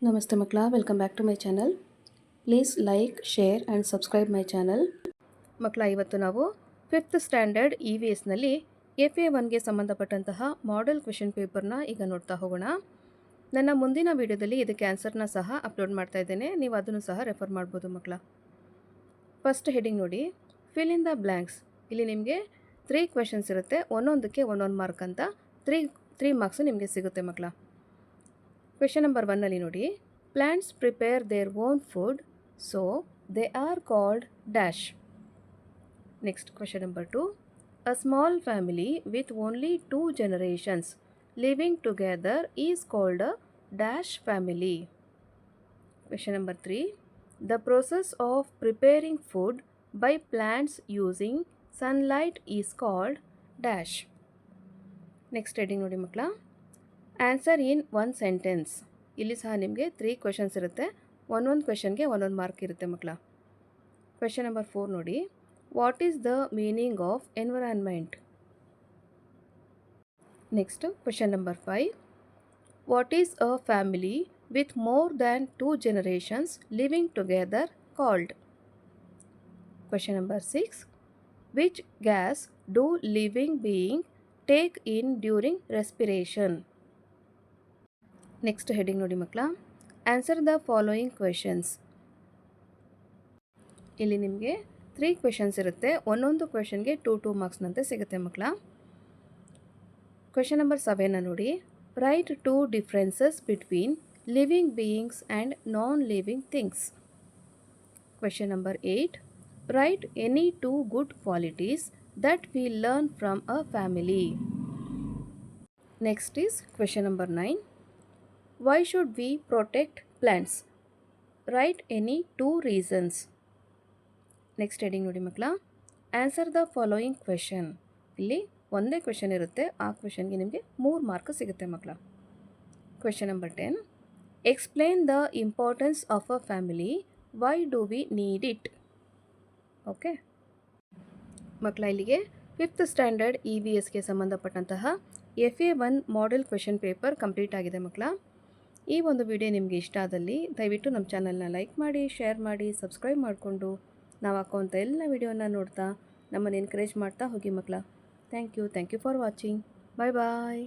ನಮಸ್ತೆ ಮಕ್ಕಳ, welcome back to my channel. Please like, share and subscribe my channel. ಮಕ್ಕಳ, ಇವತ್ತು ನಾವು 5th ಸ್ಟ್ಯಾಂಡರ್ಡ್ EVSನಲ್ಲಿ FA1ಗೆ ಸಂಬಂಧಪಟ್ಟಂತಹ ಮಾಡೆಲ್ ಕ್ವೆಶನ್ ಪೇಪರ್ನ ಈಗ ನೋಡ್ತಾ ಹೋಗೋಣ. ನನ್ನ ಮುಂದಿನ ವಿಡಿಯೋದಲ್ಲಿ ಇದಕ್ಕೆ ಆನ್ಸರ್ನ ಸಹ ಅಪ್ಲೋಡ್ ಮಾಡ್ತಾ ಇದ್ದೇನೆ, ನೀವು ಅದನ್ನು ಸಹ ರೆಫರ್ ಮಾಡ್ಬೋದು ಮಕ್ಕಳ. ಫಸ್ಟ್ ಹೆಡಿಂಗ್ ನೋಡಿ, ಫಿಲ್ ಇನ್ ದ ಬ್ಲ್ಯಾಂಕ್ಸ್. ಇಲ್ಲಿ ನಿಮಗೆ 3 ಕ್ವೆಶನ್ಸ್ ಇರುತ್ತೆ, ಒಂದೊಂದಕ್ಕೆ ಒಂದೊಂದು ಮಾರ್ಕ್ ಅಂತ 3 ಮಾರ್ಕ್ಸ್ ನಿಮಗೆ ಸಿಗುತ್ತೆ ಮಕ್ಕಳ. ಕ್ವೆಶನ್ ನಂಬರ್ 1 ನೋಡಿ, plants prepare their own food, so they are called dash. Next question number 2, a small family with only 2 generations living together is called a dash family. Question number 3, the process of preparing food by plants using sunlight is called dash. Next heading ನೋಡಿ ಮಕ್ಕಳ, answer in 1 sentence. ಇಲ್ಲಿ ಸಹ ನಿಮಗೆ 3 questions ಇರುತ್ತೆ, ಒಂದೊಂದು ಕ್ವೆಶನ್ಗೆ ಒಂದೊಂದು mark ಇರುತ್ತೆ ಮಕ್ಕಳ. ಕ್ವೆಶನ್ ನಂಬರ್ 4 ನೋಡಿ, what is the meaning of environment. Next question number 5, what is a family with more than 2 generations living together called. Question number 6, which gas do living being take in during respiration. Next heading ನೋಡಿ ಮಕ್ಕಳ, answer the following questions. ಇಲ್ಲಿ ನಿಮಗೆ 3 questions ಇರುತ್ತೆ, ಒಂದೊಂದು ಕ್ವೆಶನ್ಗೆ 2 ಮಾರ್ಕ್ಸ್ನಂತೆ ಸಿಗುತ್ತೆ ಮಕ್ಕಳ. Question number 7 ನೋಡಿ, right 2 differences between living beings and non living things. Question number 8, right any 2 good qualities that we learn from a family. Next is question number 9, why should we protect plants? Write any 2 reasons. Next heading ನೋಡಿ ಮಕ್ಕಳ, answer the following question. ಇಲ್ಲಿ ಒಂದೇ question ಇರುತ್ತೆ, ಆ ಕ್ವೆಶನ್ಗೆ ನಿಮಗೆ 3 mark ಸಿಗುತ್ತೆ ಮಕ್ಕಳ. Question number 10, explain the importance of a family, why do we need it. Okay ಮಕ್ಕಳ, ಇಲ್ಲಿಗೆ 5th ಸ್ಟ್ಯಾಂಡರ್ಡ್ EVSಗೆ ಸಂಬಂಧಪಟ್ಟಂತಹ FA1 model question paper complete ಆಗಿದೆ ಮಕ್ಕಳ. ಈ ಒಂದು ವಿಡಿಯೋ ನಿಮಗೆ ಇಷ್ಟ ಆದಲ್ಲಿ ದಯವಿಟ್ಟು ನಮ್ಮ ಚಾನಲ್ನ ಲೈಕ್ ಮಾಡಿ, ಶೇರ್ ಮಾಡಿ, ಸಬ್ಸ್ಕ್ರೈಬ್ ಮಾಡಿಕೊಂಡು ನಾವು ಹಾಕುವಂಥ ಎಲ್ಲ ವಿಡಿಯೋನ ನೋಡ್ತಾ ನಮ್ಮನ್ನು ಎನ್ಕರೇಜ್ ಮಾಡ್ತಾ ಹೋಗಿ ಮಕ್ಕಳ. Thank you for watching. Bye bye.